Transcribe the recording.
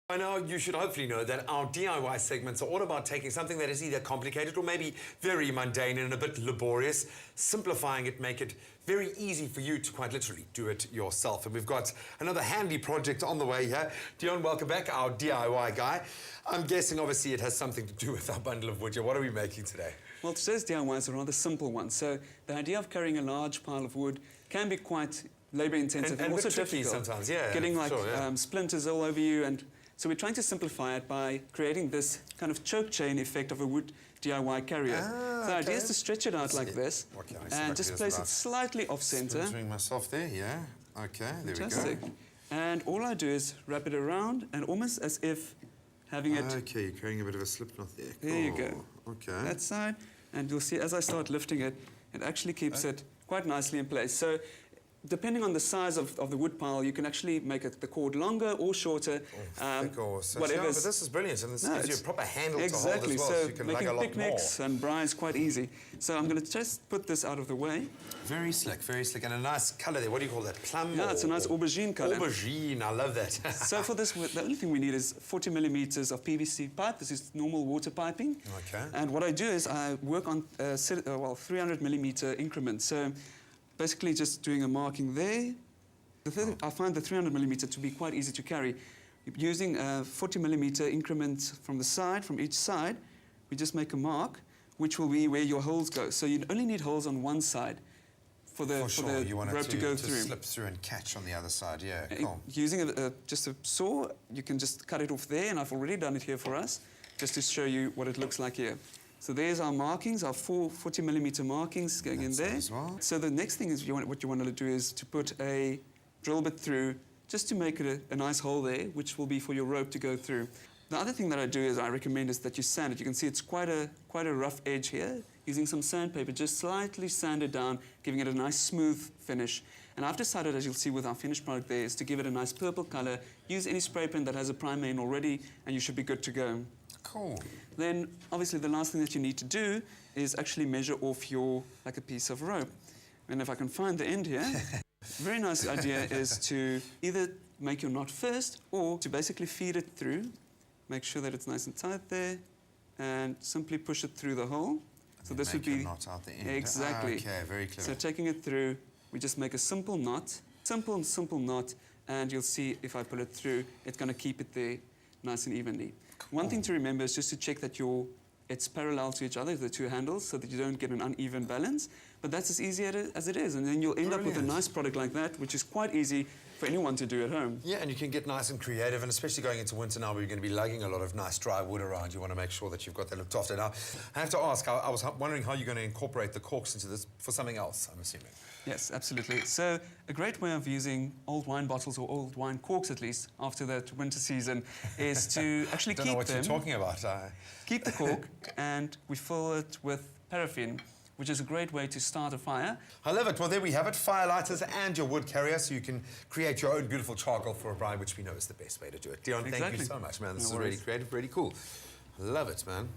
By now, you should hopefully know that our DIY segments are all about taking something that is either complicated or maybe very mundane and a bit laborious, simplifying it, make it very easy for you to quite literally do it yourself. And we've got another handy project on the way here. Dion, welcome back, our DIY guy. I'm guessing, obviously, it has something to do with our bundle of wood here. What are we making today? Well, today's DIY is a rather simple one. So the idea of carrying a large pile of wood can be quite labour-intensive and also difficult. Sometimes, yeah. Getting splinters all over you. And so we're trying to simplify it by creating this kind of choke chain effect of a wood DIY carrier. So the idea is to stretch it out like this and just place it slightly off-centre. Splintering myself there, yeah. Okay, there Fantastic. we go. And all I do is wrap it around and almost as if having it... Okay, you're creating a bit of a slip knot there. There you go. Okay. That side. And you'll see as I start lifting it, it actually keeps it quite nicely in place. So depending on the size of the wood pile, you can actually make the cord longer or shorter. Thick or such. Whatever. Yeah, but this is brilliant, and this gives you a proper handle to hold as well, so you can making lug a lot picnics more. and braais quite easy. So I'm going to just put this out of the way. Very slick, and a nice colour there. What do you call that? Plum? Yeah, it's a nice aubergine colour. Aubergine, I love that. So for this, the only thing we need is 40 millimetres of PVC pipe. This is normal water piping. Okay. And what I do is I work on 300 millimetre increments. So basically just doing a marking there. I find the 300 millimetre to be quite easy to carry. Using 40 millimetre increments from the side, from each side, we just make a mark, which will be where your holes go. So you only need holes on one side for the rope to go through. Slip through and catch on the other side, yeah, cool. Using just a saw, you can just cut it off there, and I've already done it here for us, just to show you what it looks like here. So there's our markings, our 40 millimetre markings going in there. Well. So the next thing is what you want to do is to put a drill bit through, just to make it a nice hole there, which will be for your rope to go through. The other thing that I do is I recommend is that you sand it. You can see it's quite a rough edge here. Using some sandpaper, just slightly sand it down, giving it a nice smooth finish. And I've decided, as you'll see with our finished product there, is to give it a nice purple colour. Use any spray paint that has a primer in already, and you should be good to go. Cool. Then, obviously, the last thing that you need to do is actually measure off a piece of rope. And if I can find the end here. Very nice idea is to either make your knot first or to basically feed it through. Make sure that it's nice and tight there and simply push it through the hole. So this would be... knot out the end. Exactly. Okay, very clever. So taking it through, we just make a simple knot, simple knot, and you'll see if I pull it through, it's going to keep it there nice and evenly. Cool. One thing to remember is just to check that it's parallel to each other, the two handles, so that you don't get an uneven balance. But that's as easy as it is. And then you'll end up with a nice product like that, which is quite easy for anyone to do at home. Yeah, and you can get nice and creative, and especially going into winter now where you're going to be lugging a lot of nice dry wood around. You want to make sure that you've got that looked after. Now, I have to ask, I was wondering how you're going to incorporate the corks into this for something else, I'm assuming. Yes, absolutely. So a great way of using old wine bottles, or old wine corks at least, after that winter season, is to actually keep them. I don't know what you're talking about. Keep the cork, and we fill it with paraffin, which is a great way to start a fire. I love it. Well, there we have it, fire lighters and your wood carrier, so you can create your own beautiful charcoal for a braai, which we know is the best way to do it. Dion, thank you so much, man. This is really creative, really cool. Love it, man.